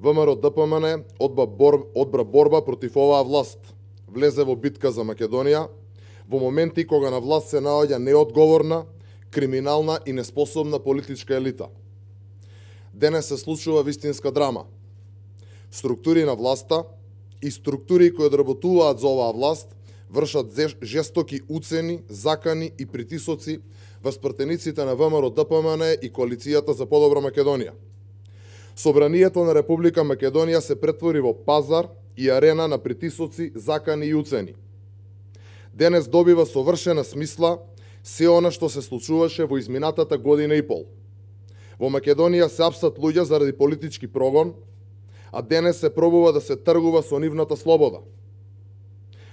ВМРО ДПМН одбра борба против оваа власт. Влезе во битка за Македонија, во моменти кога на власт се наоѓа неодговорна, криминална и неспособна политичка елита. Денес се случува вистинска драма. Структури на власта и структури кои одработуваат за оваа власт вршат жестоки уцени, закани и притисоци врз пратениците на ВМРО ДПМН и Коалицијата за подобра Македонија. Собранието на Република Македонија се претвори во пазар и арена на притисоци, закани и уцени. Денес добива совршена смисла се она што се случуваше во изминатата година и пол. Во Македонија се апсат луѓе заради политички прогон, а денес се пробува да се тргува со нивната слобода.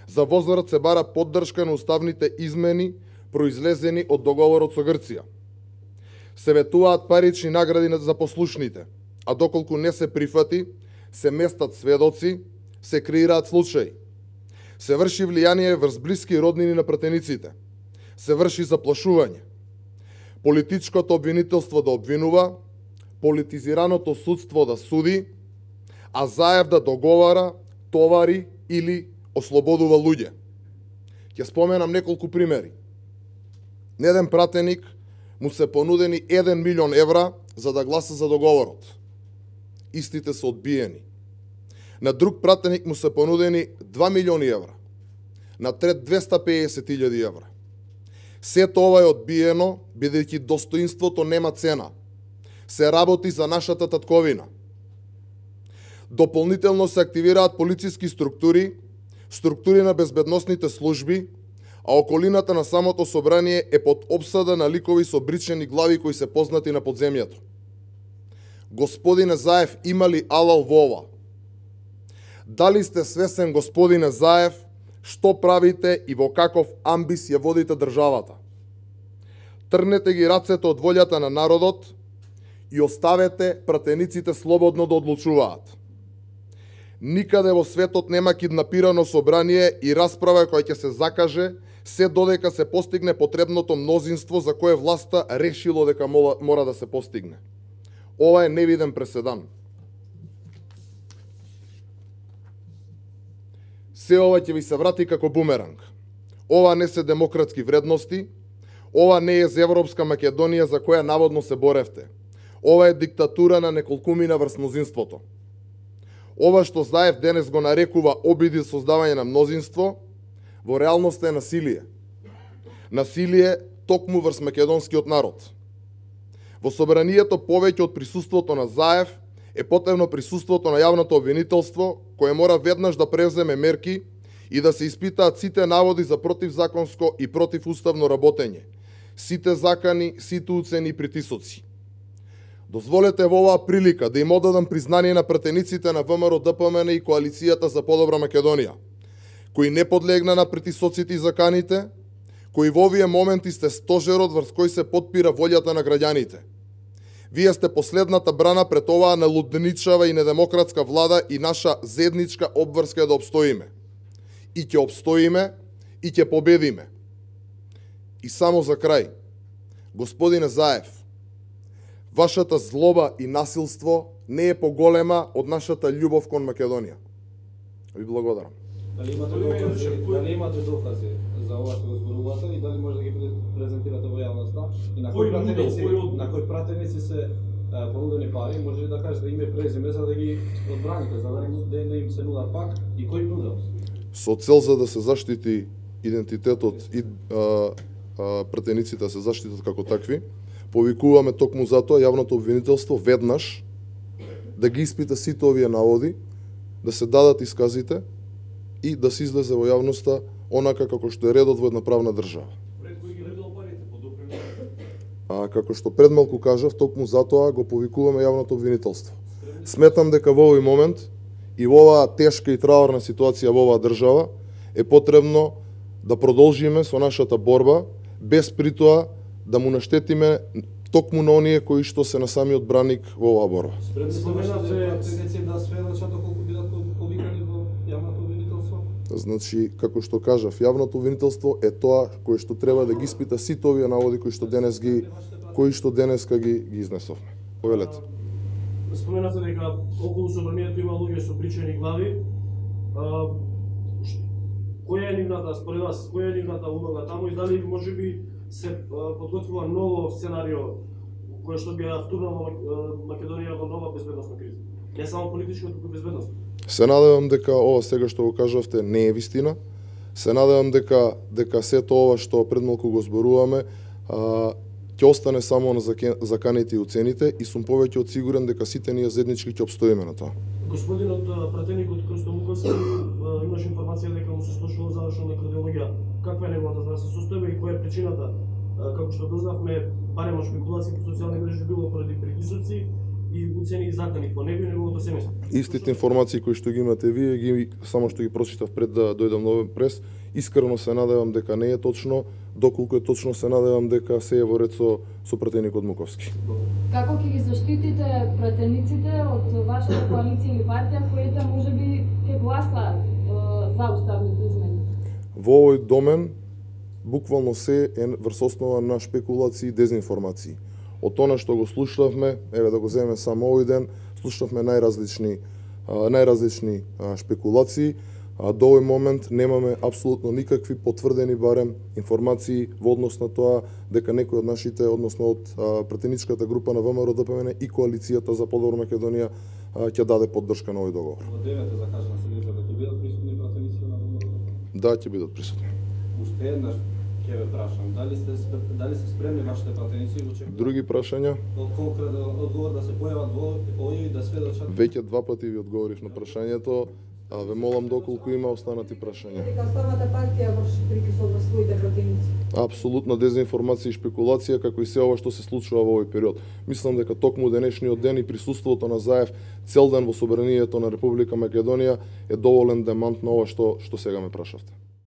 За возврат се бара поддршка на уставните измени произлезени од договорот со Грција. Се ветуваат парични награди за послушните, а доколку не се прифати, се местат сведоци, се креираат случаи. Се врши влијание врз блиски роднини на пратениците. Се врши заплашување. Политичкото обвинителство да обвинува, политизираното судство да суди, а Заев да договара, товари или ослободува луѓе. Ќе споменам неколку примери. На еден пратеник му се понудени 1 милион евра за да гласа за договорот. Истите се одбиени. На друг пратеник му се понудени 2 милиони евра. На трет 250.000 евра. Сето ова е одбиено, бидејќи достоинството нема цена. Се работи за нашата татковина. Дополнително се активираат полициски структури, структури на безбедносните служби, а околината на самото собрание е под обсада на ликови со бричени глави кои се познати на подземјето. Господине Заев, има ли алал во ова? Дали сте свесен, господине Заев, што правите и во каков амбис ја водите државата? Трнете ги рацете од волјата на народот и оставете пратениците слободно да одлучуваат. Никаде во светот нема киднапирано собрание и расправа која ќе се закаже се додека се постигне потребното мнозинство за кое власта решило дека мора да се постигне. Ова е невиден преседан. Се ова ќе ви се врати како бумеранг. Ова не се демократски вредности, ова не е за Европска Македонија за која наводно се боревте. Ова е диктатура на неколкумина врз мнозинството. Ова што Заев денес го нарекува обиди за создавање на мнозинство, во реалност е насилие. Насилие токму врз македонскиот народ. Во собранието повеќе од присуството на Заев е потребно присуството на јавното обвинителство, кое мора веднаш да превземе мерки и да се испитаат сите наводи за противзаконско и противуставно работење, сите закани, сите уцени и притисоци. Дозволете во оваа прилика да им одадам признание на пратениците на ВМРО ДПМН и Коалицијата за подобра Македонија, кои не подлегна на притисоците и заканите, кои во овие моменти сте стожерот врз кој се потпира волјата на граѓаните. Вие сте последната брана пред оваа налудничава и недемократска влада и наша заедничка обврска е да обстоиме. И ќе обстоиме, и ќе победиме. И само за крај, господине Заев, вашата злоба и насилство не е поголема од нашата љубов кон Македонија. Ви благодарам. Дали имате докази за ова што го зборувате и дали може да ги презентирате во јавноста? И на кои пратеници се понудени пари, може ли да кажете име и презиме за да ги одбраните, за да не им се нуда пак и кој нудел? Со цел за да се заштити идентитетот и пратениците да се заштитат како такви, повикуваме токму затоа јавното обвинителство веднаш да ги испита сите овие наводи, да се дадат исказите и да се излезе во јавноста онака како што е редот во една правна држава. Пред кој ги дадел парите по допринос? Како што пред малку кажав, токму затоа го повикуваме јавното обвинителство. Сметам дека во овој момент и во оваа тешка и траурна ситуација во оваа држава е потребно да продолжиме со нашата борба без притоа да му наштетиме токму на оние кои што се на самиот браник во оваа борба. Пратеници да сведочат доколку бидат повикани во јавното обвинителство? Значи, како што кажав, јавното обвинителство е тоа кое што треба да ги испита сите овие наводи кои што денеска ги изнесовме. Повелете. Споменате дека околу собранието има луѓе со причени глави. Која е нивната, според вас, која е нивната улога таму и дали можеби се подготвува ново сценарио кое што би ја втурнало Македонија во нова безбедносна криза? Не само политичка, туку безбедност. Се надевам дека ова сега што го кажавте не е вистина. Се надевам дека сето ова што пред малку го зборуваме ќе остане само на заканите и уцените и сум повеќе од сигурен дека сите ние заеднички ќе обстоиме на тоа. Господинот пратеникот Крсто Муковски имаше информација дека му се случило завршена кардиологија. Каква е неговата здравствена состојба и која е причината? Како што дознавме, барем шпекулации по социјални мрежи било поради притисоци и уцени и закани по него и неговото семејство. Истите информации кои што ги имате вие, само што ги прочитав пред да дојдам на овој прес, искрено се надевам дека не е точно, доколку е точно се надевам дека се е во ред со пратеникот Муковски. Како ќе ги заштитите пратениците од вашата коалиција или партија кои можеби ќе гласаат за уставните измени? Во овој домен буквално се е врз основа на шпекулации и дезинформации. Од тоа што го слушавме, еве да го земеме само овој ден, слушавме најразлични шпекулации, а до овој момент немаме апсолутно никакви потврдени барем информации во однос на тоа дека некој од нашите, односно од пратеничката група на ВМРО-ДПМН и коалицијата за подобра Македонија ќе даде поддршка на овој договор. Во 9 закажана седница да ќе бидат присутни пратеници на ВМРО? Да, ќе бидат присутни. Уште еднаш ќе ве прашам, дали сте спремни вашите пратеници во чек? Други прашања? Конкретен одговор да се појават во овој и да сведочат? Веќе два пати ви одговорив на прашањето. Ве молам доколку има останати прашања. Дека самата партија врши притисок на своите пратеници. Апсолутна дезинформација и шпекулација како и се ова што се случува во овој период. Мислам дека токму денешниот ден и присуството на Заев цел ден во собранието на Република Македонија е доволен демант на ова што сега ме прашавте.